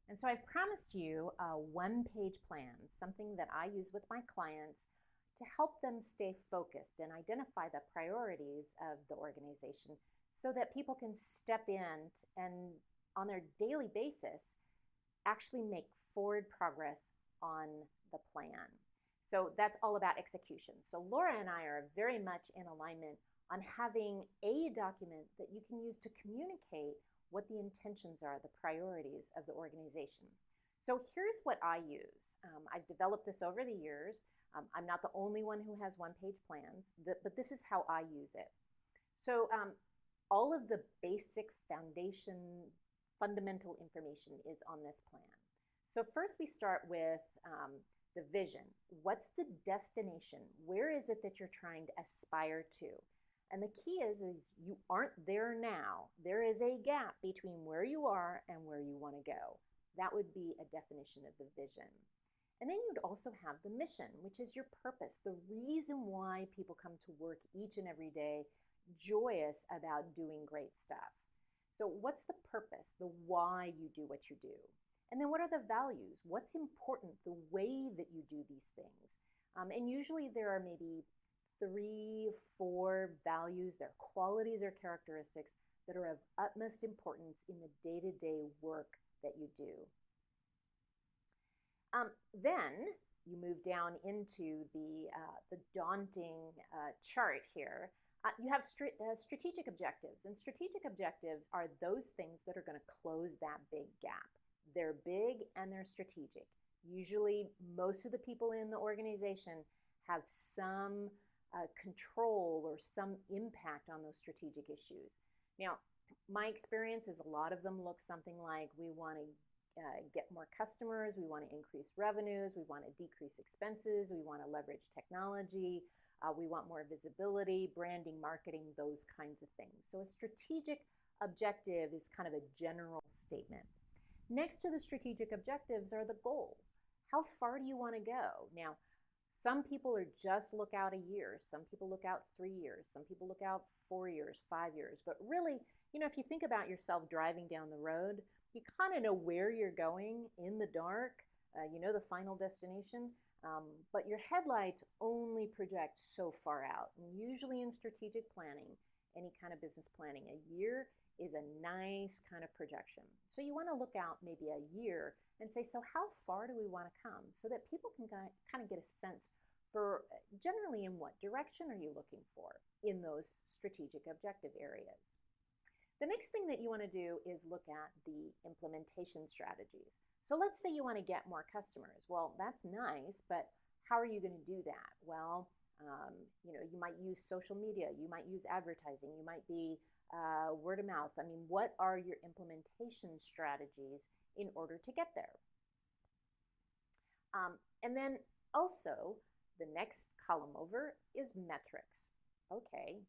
And so I've promised you a one-page plan, something that I use with my clients to help them stay focused and identify the priorities of the organization so that people can step in and on their daily basis actually make forward progress on the plan. So that's all about execution. So Laura and I are very much in alignment on having a document that you can use to communicate what the intentions are, the priorities of the organization. So here's what I use. I've developed this over the years. I'm not the only one who has one-page plans, but this is how I use it. So all of the basic foundation, fundamental information is on this plan. So first we start with the vision. What's the destination? Where is it that you're trying to aspire to? And the key is you aren't there now. There is a gap between where you are and where you want to go. That would be a definition of the vision. And then you'd also have the mission, which is your purpose, the reason why people come to work each and every day joyous about doing great stuff. So what's the purpose, the why you do what you do? And then what are the values? What's important, the way that you do these things? And usually there are maybe 3, 4 values, their qualities or characteristics that are of utmost importance in the day-to-day work that you do. Then you move down into the daunting chart here. You have strategic objectives, and strategic objectives are those things that are going to close that big gap. They're big and they're strategic. Usually, most of the people in the organization have some control or some impact on those strategic issues. Now, my experience is a lot of them look something like we want to get more customers, we want to increase revenues, we want to decrease expenses, we want to leverage technology, we want more visibility, branding, marketing, those kinds of things. So a strategic objective is kind of a general statement. Next to the strategic objectives are the goals. How far do you want to go? Now, some people are just look out a year. Some people look out 3 years. Some people look out 4 years, 5 years. But really, if you think about yourself driving down the road, you kind of know where you're going in the dark. You know the final destination. But your headlights only project so far out. And usually in strategic planning, any kind of business planning, a year is a nice kind of projection. So you want to look out maybe a year and say, so how far do we want to come? So that people can kind of get a sense for generally in what direction are you looking for in those strategic objective areas. The next thing that you want to do is look at the implementation strategies. So let's say you want to get more customers. Well, that's nice, but how are you going to do that? Well, you might use social media, you might use advertising, you might be word of mouth. I mean, what are your implementation strategies in order to get there? And then also, the next column over is metrics. Okay,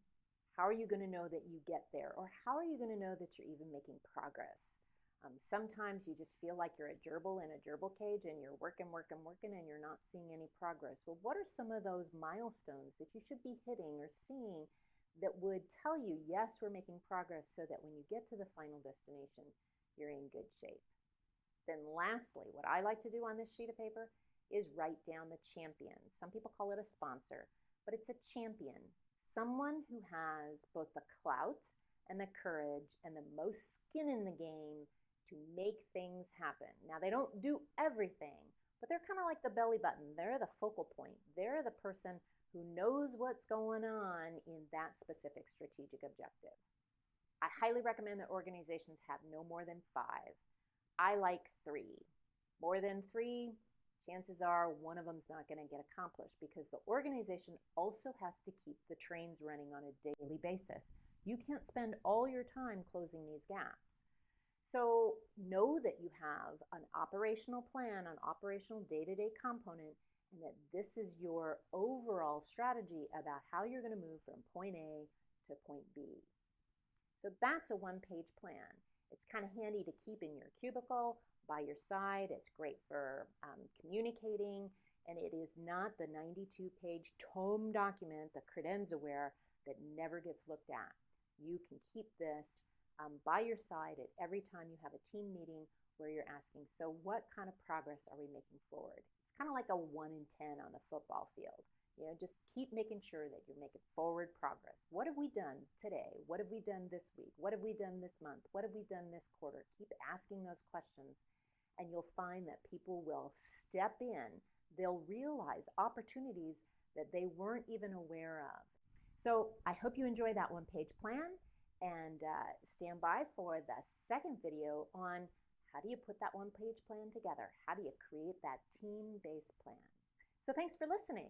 how are you going to know that you get there? Or how are you going to know that you're even making progress? Sometimes you just feel like you're a gerbil in a gerbil cage and you're working, and you're not seeing any progress. Well, what are some of those milestones that you should be hitting or seeing that would tell you, yes, we're making progress, so that when you get to the final destination, you're in good shape? Then lastly, what I like to do on this sheet of paper is write down the champion. Some people call it a sponsor, but it's a champion. Someone who has both the clout and the courage and the most skin in the game to make things happen. Now, they don't do everything, but they're kind of like the belly button. They're the focal point. They're the person who knows what's going on in that specific strategic objective. I highly recommend that organizations have no more than 5. I like 3. More than 3, chances are one of them is not going to get accomplished because the organization also has to keep the trains running on a daily basis. You can't spend all your time closing these gaps. So know that you have an operational plan, an operational day-to-day component, and that this is your overall strategy about how you're going to move from point A to point B. So that's a one-page plan. It's kind of handy to keep in your cubicle, by your side. It's great for communicating, and it is not the 92-page tome document, the credenzaware, that never gets looked at. You can keep this by your side at every time you have a team meeting where you're asking, so what kind of progress are we making forward? It's kind of like a 1 in 10 on the football field. Just keep making sure that you're making forward progress. What have we done today? What have we done this week? What have we done this month? What have we done this quarter? Keep asking those questions, and you'll find that people will step in. They'll realize opportunities that they weren't even aware of. So I hope you enjoy that one-page plan, and stand by for the second video on how do you put that one-page plan together? How do you create that team-based plan? So thanks for listening.